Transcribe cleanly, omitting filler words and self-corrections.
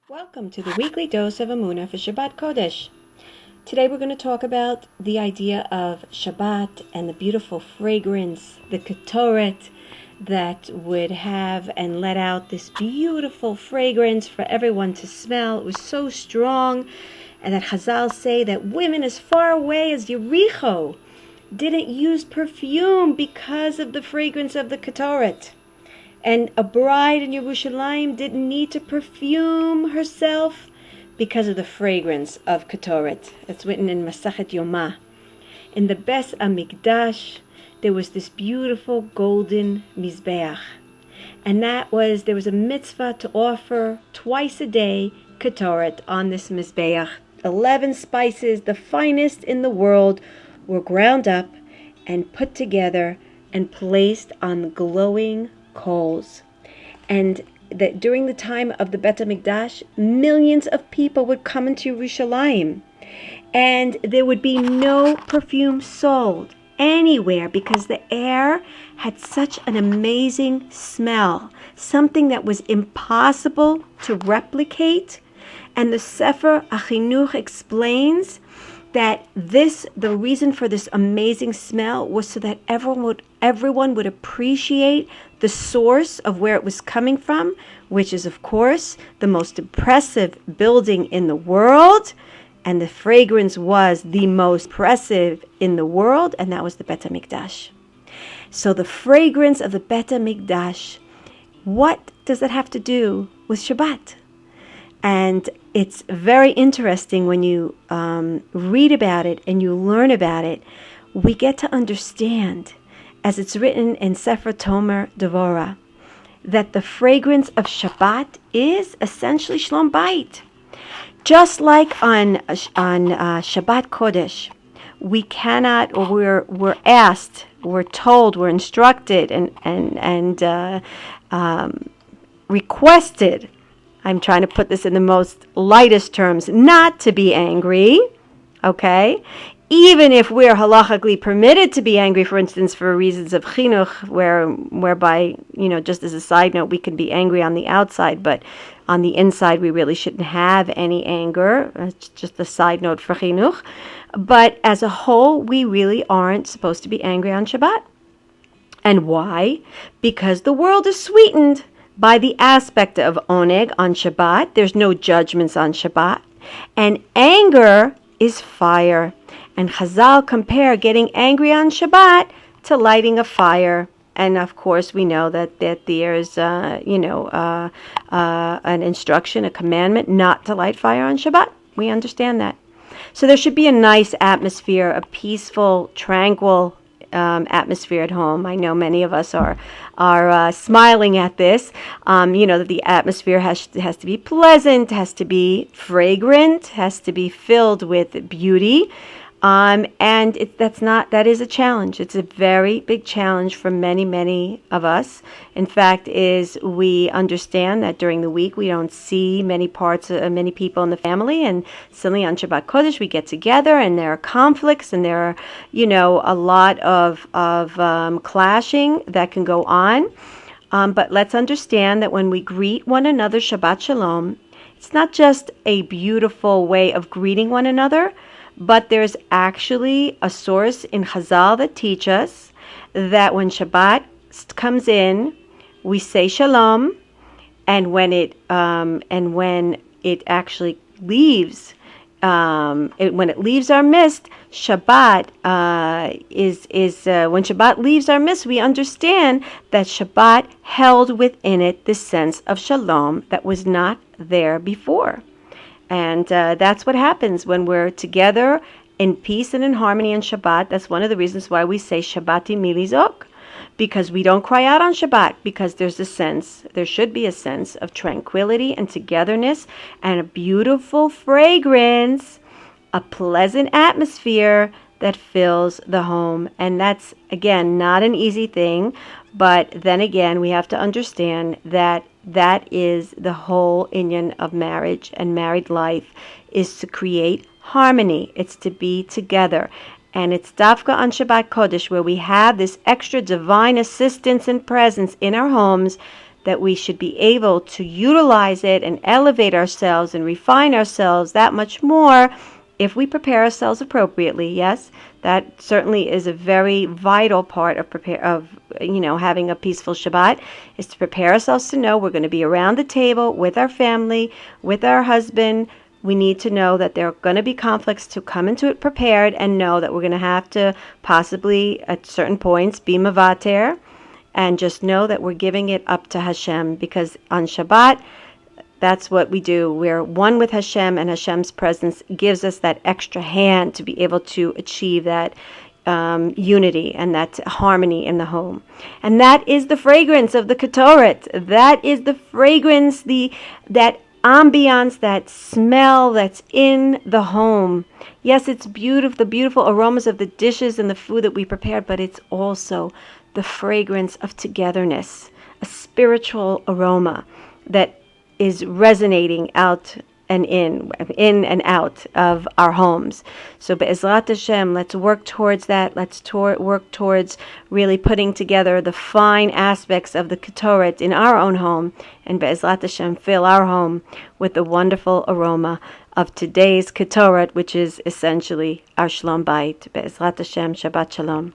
Welcome to the weekly dose of Emuna for Shabbat Kodesh. Today we're going to talk about the idea of Shabbat and the beautiful fragrance, the ketoret that would have and let out this beautiful fragrance for everyone to smell. It was so strong, and that Chazal say that women as far away as Yericho didn't use perfume because of the fragrance of the ketoret. And a bride in Yerushalayim didn't need to perfume herself because of the fragrance of ketoret. It's written in Masachet Yomah. In the Beit Hamikdash, there was this beautiful golden mizbeach. And there was a mitzvah to offer twice a day ketoret on this mizbeach. 11 spices, the finest in the world, were ground up and put together and placed on glowing coals. And that during the time of the Beit HaMikdash, millions of people would come into Yerushalayim, and there would be no perfume sold anywhere because the air had such an amazing smell, something that was impossible to replicate. And the Sefer Achinuch explains that the reason for this amazing smell was so that everyone would appreciate the source of where it was coming from, which is, of course, the most impressive building in the world. And the fragrance was the most impressive in the world, and that was the Beit HaMikdash. So the fragrance of the Beit HaMikdash, what does that have to do with Shabbat? And it's very interesting when you read about it and you learn about it. We get to understand, as it's written in Sefer Tomer Devorah, that the fragrance of Shabbat is essentially Shalom Beit. Just like on Shabbat Kodesh, we cannot, or we're asked, we're told, we're instructed, and requested. I'm trying to put this in the most lightest terms, not to be angry, okay? Even if we're halachically permitted to be angry, for instance, for reasons of chinuch, whereby, just as a side note, we can be angry on the outside, but on the inside, we really shouldn't have any anger. It's just a side note for chinuch. But as a whole, we really aren't supposed to be angry on Shabbat. And why? Because the world is sweetened by the aspect of oneg on Shabbat. There's no judgments on Shabbat. And anger is fire. And Chazal compare getting angry on Shabbat to lighting a fire. And of course, we know that there's, an instruction, a commandment not to light fire on Shabbat. We understand that. So there should be a nice atmosphere, a peaceful, tranquil atmosphere at home. I know many of us are smiling at this. That the atmosphere has to be pleasant, has to be fragrant, has to be filled with beauty. And that is a challenge. It's a very big challenge for many, many of us. In fact, we understand that during the week we don't see many people in the family, and suddenly on Shabbat Kodesh we get together, and there are conflicts, and there are, a lot of clashing that can go on. But let's understand that when we greet one another Shabbat Shalom, it's not just a beautiful way of greeting one another, but there's actually a source in Chazal that teach us that when Shabbat comes in, we say Shalom, and when it actually leaves, when it leaves our midst, Shabbat when Shabbat leaves our midst, we understand that Shabbat held within it this sense of Shalom that was not there before. And that's what happens when we're together in peace and in harmony on Shabbat. That's one of the reasons why we say Shabbati milizok, because we don't cry out on Shabbat, because there should be a sense of tranquility and togetherness and a beautiful fragrance, a pleasant atmosphere that fills the home. And that's, again, not an easy thing, but then again, we have to understand that is the whole inyan of marriage and married life, is to create harmony. It's to be together. And it's Dafka on Shabbat Kodesh, where we have this extra divine assistance and presence in our homes, that we should be able to utilize it and elevate ourselves and refine ourselves that much more if we prepare ourselves appropriately. Yes, that certainly is a very vital part of having a peaceful Shabbat, is to prepare ourselves to know we're going to be around the table with our family, with our husband. We need to know that there are going to be conflicts, to come into it prepared and know that we're going to have to possibly at certain points be mavater, and just know that we're giving it up to Hashem, because on Shabbat, that's what we do. We're one with Hashem, and Hashem's presence gives us that extra hand to be able to achieve that unity and that harmony in the home. And that is the fragrance of the Ketoret. That is the fragrance, that ambiance, that smell that's in the home. Yes, it's beautiful, the beautiful aromas of the dishes and the food that we prepared, but it's also the fragrance of togetherness, a spiritual aroma that is resonating out and in and out of our homes. So Be'ezrat Hashem, let's work towards that. Let's work towards really putting together the fine aspects of the Ketoret in our own home, and Be'ezrat Hashem, fill our home with the wonderful aroma of today's Ketoret, which is essentially our Shalom Beit. Be'ezrat Hashem, Shabbat Shalom.